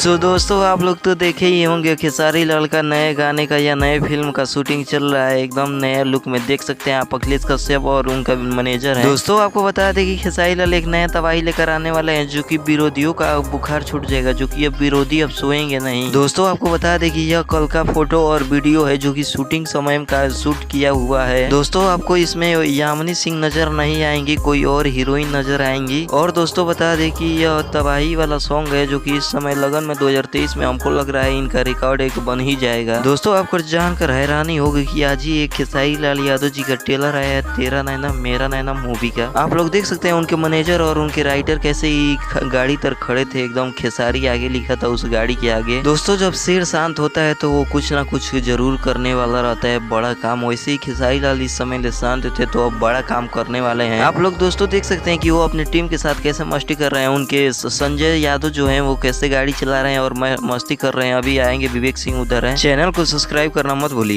सो दोस्तों आप लोग तो देखे ही होंगे खेसारी लाल का नए गाने का या नए फिल्म का शूटिंग चल रहा है। एकदम नया लुक में देख सकते हैं आप अखिलेश कश्यप और उनका मैनेजर है। दोस्तों आपको बता दें कि खेसारी लाल एक नया तबाही लेकर आने वाले हैं जो कि विरोधियों का बुखार छूट जाएगा, जो कि अब विरोधी अब सोएंगे नहीं। दोस्तों आपको बता दें कि यह कल का फोटो और वीडियो है जो कि शूटिंग समय का शूट किया हुआ है। दोस्तों आपको इसमें यामिनी सिंह नजर नहीं आएंगी, कोई और हीरोइन नजर आएंगी। और दोस्तों बता दें कि यह तबाही वाला सॉन्ग है जो कि इस समय लगन में 2023 में हमको लग रहा है इनका रिकॉर्ड एक बन ही जाएगा। दोस्तों आपको जानकर हैरानी होगी कि आज ही एक खेसारी लाल यादव जी का ट्रेलर आया है तेरा नैना मेरा नैना मूवी का। आप लोग देख सकते हैं उनके मैनेजर और उनके राइटर कैसे ही गाड़ी तर खड़े थे, एकदम खेसारी आगे लिखा था उस गाड़ी के आगे। दोस्तों जब शेर शांत होता है तो वो कुछ ना कुछ जरूर करने वाला रहता है, बड़ा काम। वैसे ही खेसारी लाल इस समय शांत थे तो अब बड़ा काम करने वाले हैं। आप लोग दोस्तों देख सकते हैं कि वो अपनी टीम के साथ कैसे मस्ती कर रहे हैं। उनके संजय यादव जो है वो कैसे गाड़ी चला रहे हैं और मस्ती कर रहे हैं। अभी आएंगे विवेक सिंह उधर है। चैनल को सब्सक्राइब करना मत भूलिए।